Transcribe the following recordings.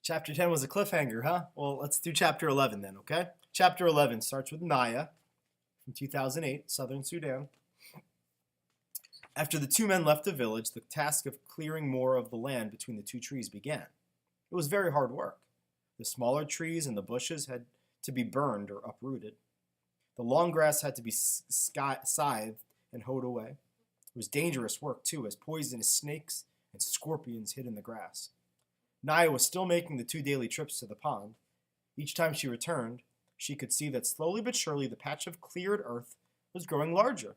Chapter 10 was a cliffhanger, huh? Well, let's do chapter 11 then, okay? Chapter 11 starts with Naya from 2008, Southern Sudan. After the two men left the village, the task of clearing more of the land between the two trees began. It was very hard work. The smaller trees and the bushes had to be burned or uprooted. The long grass had to be scythed and hoed away. It was dangerous work, too, as poisonous snakes and scorpions hid in the grass. Naya was still making the 2 daily trips to the pond. Each time she returned, she could see that slowly but surely the patch of cleared earth was growing larger.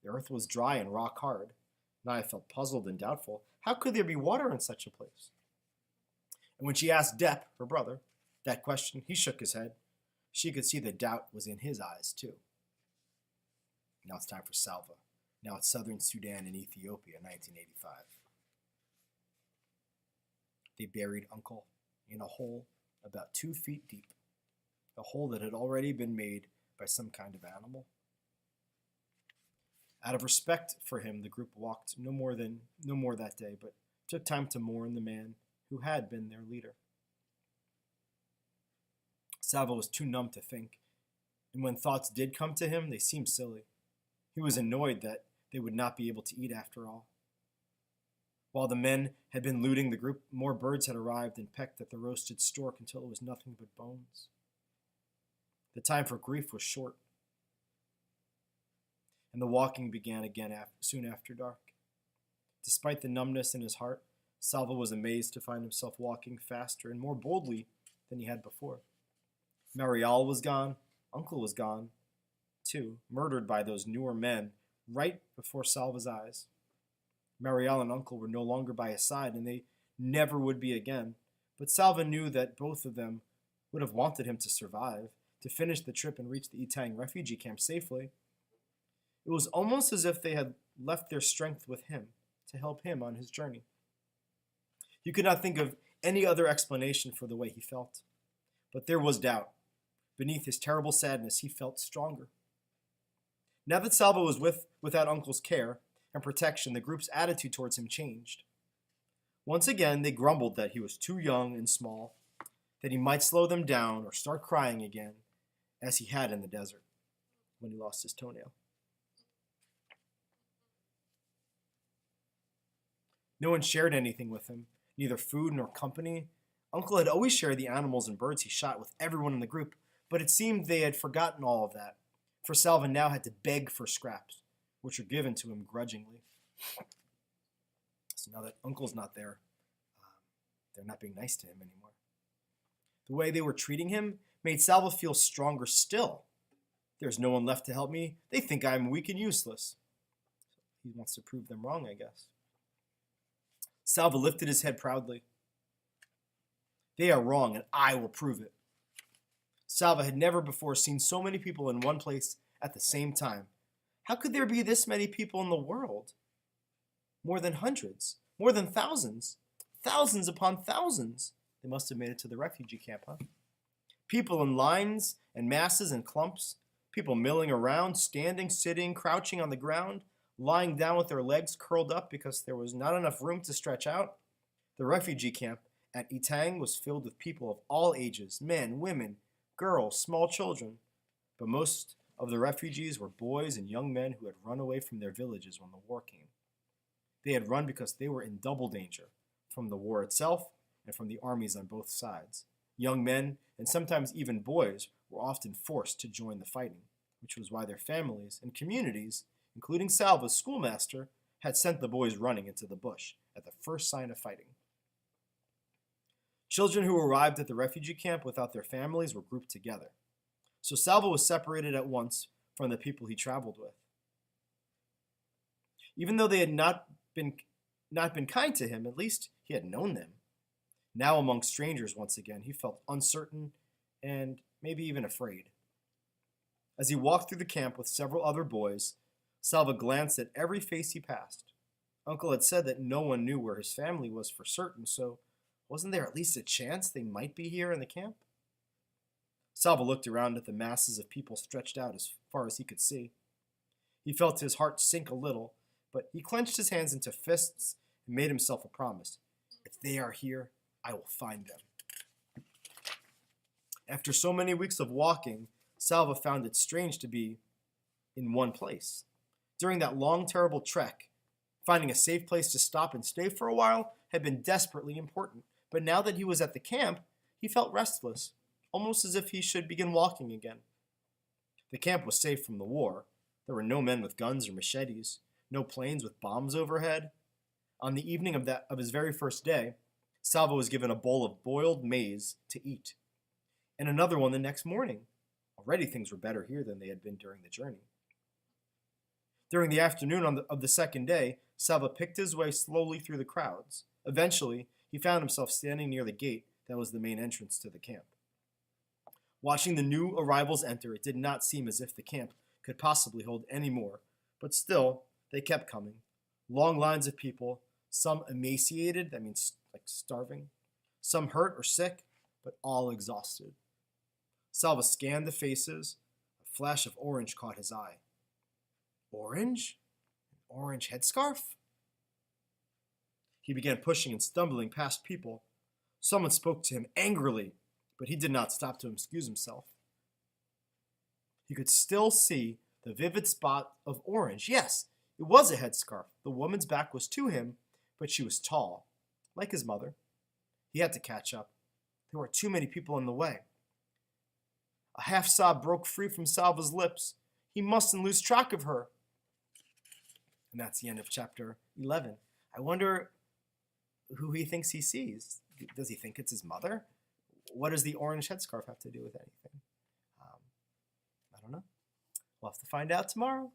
The earth was dry and rock hard. Naya felt puzzled and doubtful. How could there be water in such a place? And when she asked Depp, her brother, that question, he shook his head. She could see the doubt was in his eyes, too. Now it's time for Salva. Now it's Southern Sudan and Ethiopia, 1985. They buried Uncle in a hole about 2 feet deep, a hole that had already been made by some kind of animal. Out of respect for him, the group walked no more that day, but took time to mourn the man who had been their leader. Salva was too numb to think, and when thoughts did come to him, they seemed silly. He was annoyed that they would not be able to eat after all. While the men had been looting the group, more birds had arrived and pecked at the roasted stork until it was nothing but bones. The time for grief was short, and the walking began again soon after dark. Despite the numbness in his heart, Salva was amazed to find himself walking faster and more boldly than he had before. Marial was gone. Uncle was gone, too, murdered by those newer men right before Salva's eyes. Marial and Uncle were no longer by his side, and they never would be again. But Salva knew that both of them would have wanted him to survive, to finish the trip and reach the Itang refugee camp safely. It was almost as if they had left their strength with him to help him on his journey. You could not think of any other explanation for the way he felt. But there was doubt. Beneath his terrible sadness, he felt stronger. Now that Salva was without Uncle's care and protection, the group's attitude towards him changed. Once again, they grumbled that he was too young and small, that he might slow them down or start crying again, as he had in the desert when he lost his toenail. No one shared anything with him, neither food nor company. Uncle had always shared the animals and birds he shot with everyone in the group, but it seemed they had forgotten all of that, for Salva now had to beg for scraps, which were given to him grudgingly. So now that Uncle's not there, they're not being nice to him anymore. The way they were treating him made Salva feel stronger still. There's no one left to help me. They think I'm weak and useless. He wants to prove them wrong, I guess. Salva lifted his head proudly. They are wrong, and I will prove it. Salva had never before seen so many people in one place at the same time. How could there be this many people in the world? More than hundreds, more than thousands, thousands upon thousands. They must have made it to the refugee camp, huh? People in lines and masses and clumps, people milling around, standing, sitting, crouching on the ground, lying down with their legs curled up because there was not enough room to stretch out. The refugee camp at Itang was filled with people of all ages, men, women, girls, small children. But most of the refugees were boys and young men who had run away from their villages when the war came. They had run because they were in double danger, from the war itself and from the armies on both sides. Young men, and sometimes even boys, were often forced to join the fighting, which was why their families and communities, including Salva's schoolmaster, had sent the boys running into the bush at the first sign of fighting. Children who arrived at the refugee camp without their families were grouped together. So Salva was separated at once from the people he traveled with. Even though they had not been kind to him, at least he had known them. Now among strangers once again, he felt uncertain and maybe even afraid. As he walked through the camp with several other boys, Salva glanced at every face he passed. Uncle had said that no one knew where his family was for certain, so wasn't there at least a chance they might be here in the camp? Salva looked around at the masses of people stretched out as far as he could see. He felt his heart sink a little, but he clenched his hands into fists and made himself a promise. If they are here, I will find them. After so many weeks of walking, Salva found it strange to be in one place. During that long, terrible trek, finding a safe place to stop and stay for a while had been desperately important. But now that he was at the camp, he felt restless, almost as if he should begin walking again. The camp was safe from the war. There were no men with guns or machetes, no planes with bombs overhead. On the evening of his very first day, Salva was given a bowl of boiled maize to eat, and another one the next morning. Already things were better here than they had been during the journey. During the afternoon of the second day, Salva picked his way slowly through the crowds. Eventually, he found himself standing near the gate that was the main entrance to the camp. Watching the new arrivals enter, it did not seem as if the camp could possibly hold any more, but still, they kept coming. Long lines of people, some emaciated, that means like starving, some hurt or sick, but all exhausted. Salva scanned the faces. A flash of orange caught his eye. Orange? An orange headscarf? He began pushing and stumbling past people. Someone spoke to him angrily, but he did not stop to excuse himself. He could still see the vivid spot of orange. Yes, it was a headscarf. The woman's back was to him, but she was tall, like his mother. He had to catch up. There were too many people in the way. A half sob broke free from Salva's lips. He mustn't lose track of her. And that's the end of chapter 11. I wonder who he thinks he sees. Does he think it's his mother? What does the orange headscarf have to do with anything? I don't know. We'll have to find out tomorrow.